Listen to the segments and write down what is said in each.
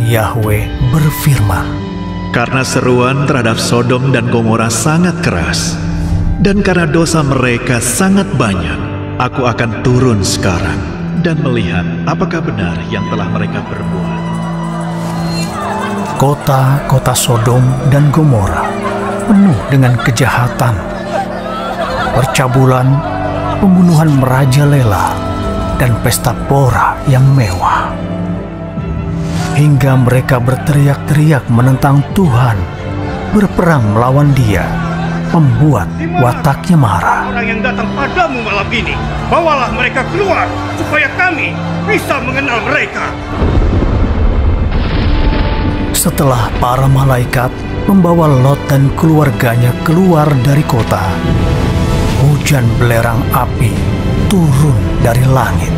Yahweh berfirman, "Karena seruan terhadap Sodom dan Gomora sangat keras, dan karena dosa mereka sangat banyak, aku akan turun sekarang dan melihat apakah benar yang telah mereka perbuat." Kota-kota Sodom dan Gomora penuh dengan kejahatan, percabulan, pembunuhan merajalela, dan pesta pora yang mewah. Hingga mereka berteriak-teriak menentang Tuhan, berperang melawan Dia, membuat wataknya marah. Orang yang datang padamu malam ini, bawalah mereka keluar, supaya kami bisa mengenal mereka. Setelah para malaikat membawa Lot dan keluarganya keluar dari kota, hujan belerang api turun dari langit.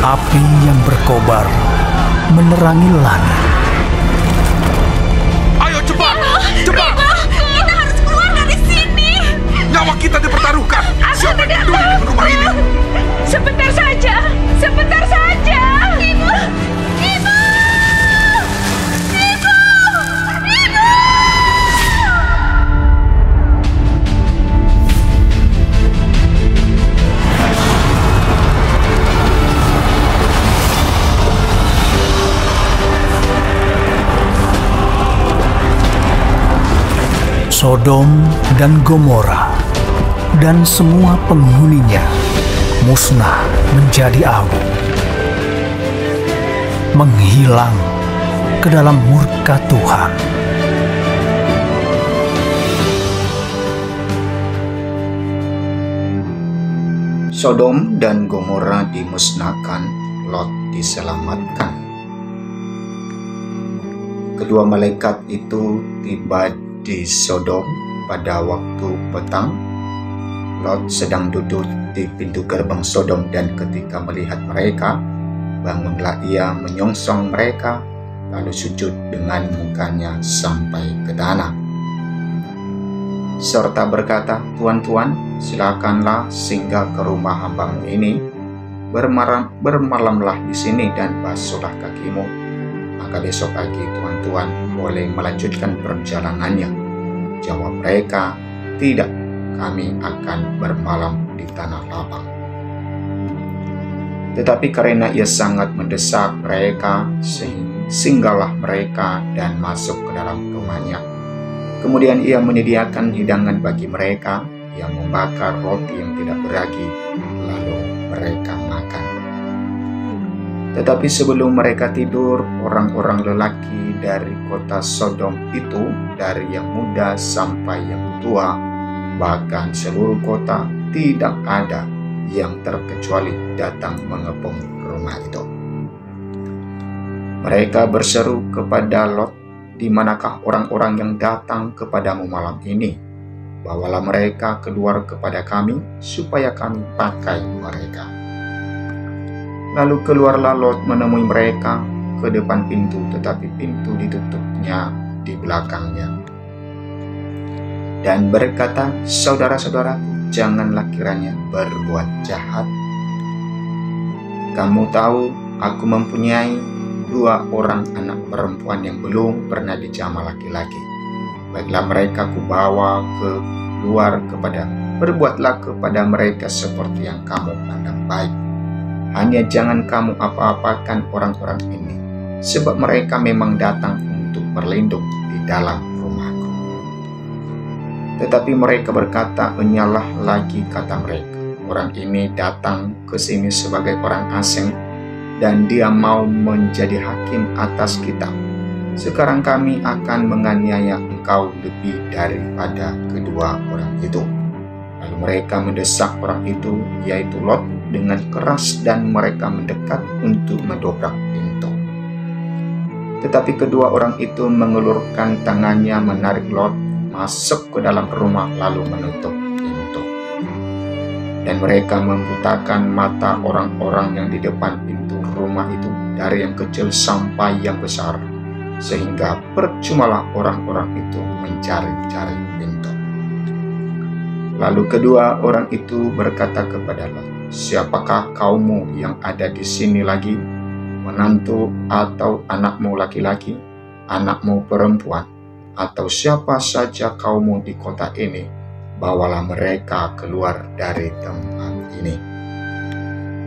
Api yang berkobar menerangi langit. Ayo cepat, cepat! Kita harus keluar dari sini. Nyawa kita dipertaruhkan. Siapa yang peduli dengan rumah ini? Sebentar saja, sebentar saja. Ibu, ibu, ibu, ibu. Sodom dan Gomora dan semua penghuninya musnah menjadi abu, menghilang ke dalam murka Tuhan. Sodom dan Gomora dimusnahkan, Lot diselamatkan. Kedua malaikat itu tiba di Sodom pada waktu petang. Lot sedang duduk di pintu gerbang Sodom, dan ketika melihat mereka, bangunlah ia menyongsong mereka, lalu sujud dengan mukanya sampai ke tanah, serta berkata, "Tuan-tuan, silakanlah singgah ke rumah hambamu ini, bermalamlah di sini dan basuhlah kakimu, maka besok pagi tuan-tuan boleh melanjutkan perjalanannya." Jawab mereka, "Tidak, kami akan bermalam di tanah lapang." Tetapi karena ia sangat mendesak mereka, singgahlah mereka dan masuk ke dalam rumahnya. Kemudian ia menyediakan hidangan bagi mereka. Ia membakar roti yang tidak beragi, lalu mereka makan. Tetapi sebelum mereka tidur, orang-orang lelaki dari kota Sodom itu, dari yang muda sampai yang tua, bahkan seluruh kota, tidak ada yang terkecuali datang mengepung rumah itu. Mereka berseru kepada Lot, "Di manakah orang-orang yang datang kepadamu malam ini? Bawalah mereka keluar kepada kami, supaya kami pakai mereka." Lalu keluarlah Lot menemui mereka ke depan pintu, tetapi pintu ditutupnya di belakangnya, dan berkata, "Saudara-saudara, janganlah kiranya berbuat jahat. Kamu tahu aku mempunyai 2 orang anak perempuan yang belum pernah dijamah laki-laki. Baiklah mereka kubawa keluar berbuatlah kepada mereka seperti yang kamu pandang baik. Hanya jangan kamu apa-apakan orang-orang ini, sebab mereka memang datang untuk berlindung di dalam rumahku." Tetapi mereka berkata, "Enyalah lagi," kata mereka, "orang ini datang ke sini sebagai orang asing, dan dia mau menjadi hakim atas kita. Sekarang kami akan menganiaya engkau lebih daripada kedua orang itu." Lalu mereka mendesak orang itu, yaitu Lot, dengan keras, dan mereka mendekat untuk mendobrak pintu. Tetapi kedua orang itu mengulurkan tangannya menarik Lot masuk ke dalam rumah, lalu menutup pintu. Dan mereka membutakan mata orang-orang yang di depan pintu rumah itu, dari yang kecil sampai yang besar, sehingga percumalah orang-orang itu mencari-cari pintu. Lalu kedua orang itu berkata kepada Lot, "Siapakah kaummu yang ada di sini lagi?" menantu atau anakmu laki-laki, anakmu perempuan, atau siapa saja kaummu di kota ini, bawalah mereka keluar dari tempat ini.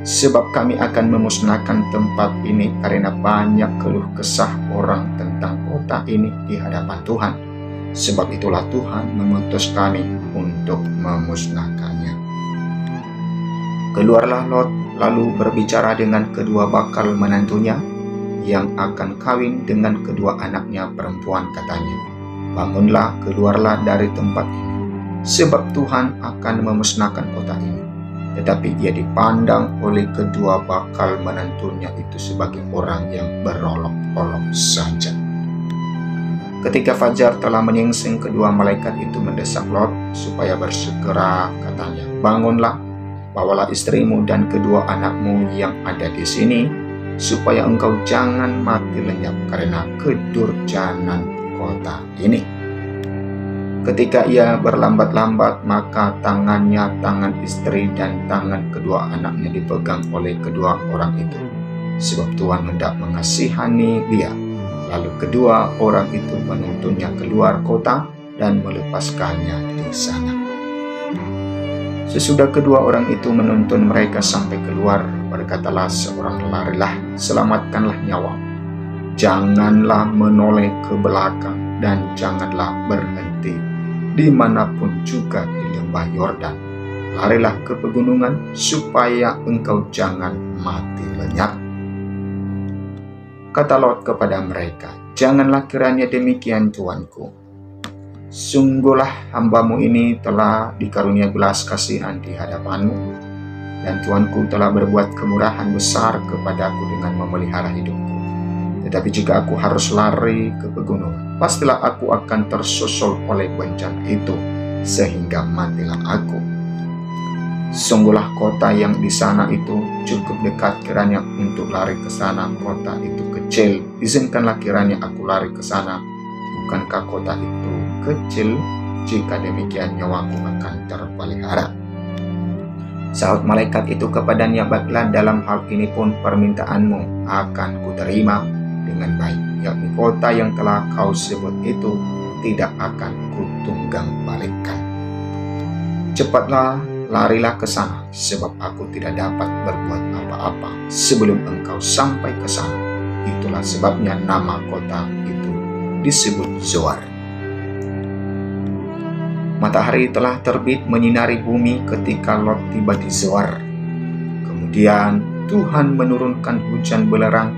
Sebab kami akan memusnahkan tempat ini karena banyak keluh kesah orang tentang kota ini di hadapan Tuhan. Sebab itulah Tuhan mengutus kami untuk memusnahkannya. Keluarlah Lot lalu berbicara dengan kedua bakal menantunya yang akan kawin dengan kedua anaknya perempuan, katanya, bangunlah, keluarlah dari tempat ini, sebab Tuhan akan memusnahkan kota ini. Tetapi ia dipandang oleh kedua bakal menantunya itu sebagai orang yang berolok-olok saja. Ketika fajar telah menyingsing, kedua malaikat itu mendesak Lot supaya bersegera, katanya, bangunlah, bawalah istrimu dan kedua anakmu yang ada di sini, supaya engkau jangan mati lenyap karena kedurjanan kota ini. Ketika ia berlambat-lambat, maka tangannya, tangan istri dan tangan kedua anaknya dipegang oleh kedua orang itu, sebab Tuhan hendak mengasihani dia. Lalu kedua orang itu menuntunnya keluar kota dan melepaskannya di sana. Sesudah kedua orang itu menuntun mereka sampai keluar, berkatalah seorang, larilah, selamatkanlah nyawa. Janganlah menoleh ke belakang dan janganlah berhenti dimanapun juga di lembah Yordan. Larilah ke pegunungan supaya engkau jangan mati lenyap. Kata Lot kepada mereka, janganlah kiranya demikian, tuanku. Sungguhlah hambamu ini telah dikarunia belas kasihan di hadapanmu, dan tuanku telah berbuat kemurahan besar kepadaku dengan memelihara hidupku. Tetapi jika aku harus lari ke pegunungan, pastilah aku akan tersusul oleh bencana itu, sehingga matilah aku. Sungguhlah kota yang di sana itu cukup dekat kiranya untuk lari ke sana. Kota itu kecil, izinkanlah kiranya aku lari ke sana. Bukankah kota itu kecil? Jika demikian nyawaku akan terpelihara. Sahut malaikat itu kepadanya, baiklah, dalam hal ini pun permintaanmu akan kuterima dengan baik, yakni kota yang telah kau sebut itu tidak akan kutunggang balikkan. Cepatlah, larilah ke sana, sebab aku tidak dapat berbuat apa-apa sebelum engkau sampai ke sana. Itulah sebabnya nama kota itu disebut Zoar. Matahari telah terbit menyinari bumi ketika Lot tiba di Zoar. Kemudian Tuhan menurunkan hujan belerang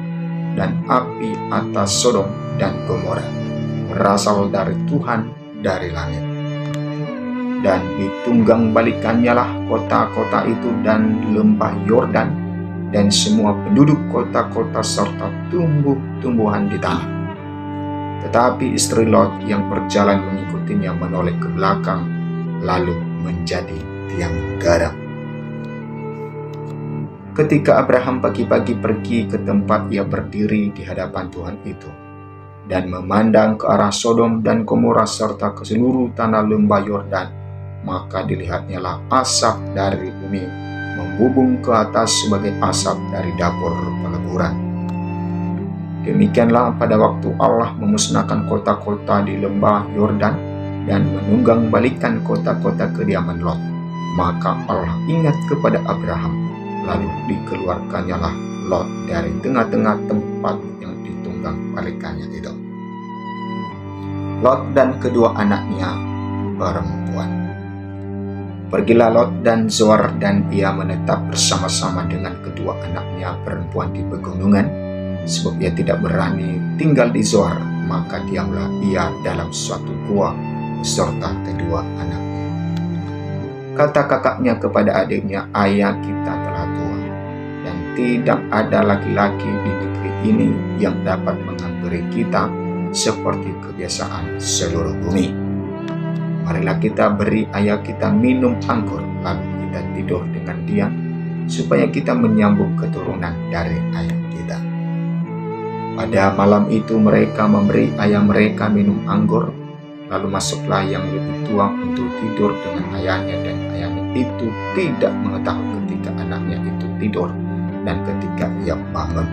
dan api atas Sodom dan Gomora, berasal dari Tuhan dari langit. Dan ditunggang balikannya lah kota-kota itu dan lembah Yordan dan semua penduduk kota-kota serta tumbuh-tumbuhan di tanah. Tetapi istri Lot yang berjalan mengikutinya menoleh ke belakang, lalu menjadi tiang garam. Ketika Abraham pagi-pagi pergi ke tempat ia berdiri di hadapan Tuhan itu, dan memandang ke arah Sodom dan Gomora serta ke seluruh tanah lembah Yordan, maka dilihatnyalah asap dari bumi membubung ke atas sebagai asap dari dapur peleburan. Demikianlah pada waktu Allah memusnahkan kota-kota di lembah Yordan dan menunggang balikan kota-kota kediaman Lot, maka Allah ingat kepada Abraham, lalu dikeluarkannyalah Lot dari tengah-tengah tempat yang ditunggang balikannya itu. Lot dan kedua anaknya perempuan. Pergilah Lot dan Zoar, dan ia menetap bersama-sama dengan kedua anaknya perempuan di pegunungan, sebab ia tidak berani tinggal di Zoar, maka diamlah ia dalam suatu gua beserta kedua anaknya. Kata kakaknya kepada adiknya, ayah kita telah tua, dan tidak ada laki-laki di negeri ini yang dapat menghampiri kita seperti kebiasaan seluruh bumi. Marilah kita beri ayah kita minum anggur, lalu kita tidur dengan dia, supaya kita menyambung keturunan dari ayah kita. Pada malam itu mereka memberi ayah mereka minum anggur, lalu masuklah yang lebih tua untuk tidur dengan ayahnya, dan ayahnya itu tidak mengetahui ketika anaknya itu tidur dan ketika ia bangun.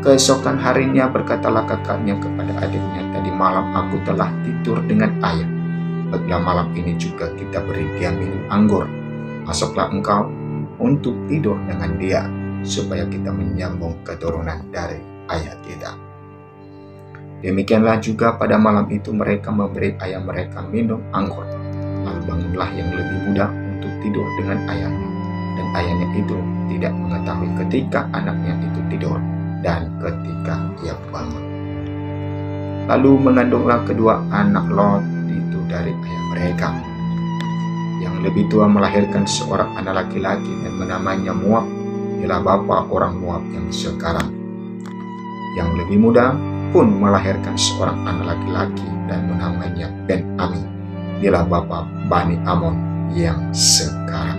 Keesokan harinya berkatalah kakaknya kepada adiknya, tadi malam aku telah tidur dengan ayah. Baiklah malam ini juga kita beri dia minum anggur. Masuklah engkau untuk tidur dengan dia, supaya kita menyambung keturunan dari ayah kita. Demikianlah juga pada malam itu mereka memberi ayah mereka minum anggur. Lalu bangunlah yang lebih muda untuk tidur dengan ayahnya. Dan ayahnya itu tidak mengetahui ketika anaknya itu tidur dan ketika ia bangun. Lalu mengandunglah kedua anak Lot itu dari ayah mereka. Yang lebih tua melahirkan seorang anak laki-laki dan menamanya Moab. Ialah bapa orang Moab yang sekarang. Yang lebih muda pun melahirkan seorang anak laki-laki dan menamanya Ben-Ami. Dialah bapa Bani Amon yang sekarang.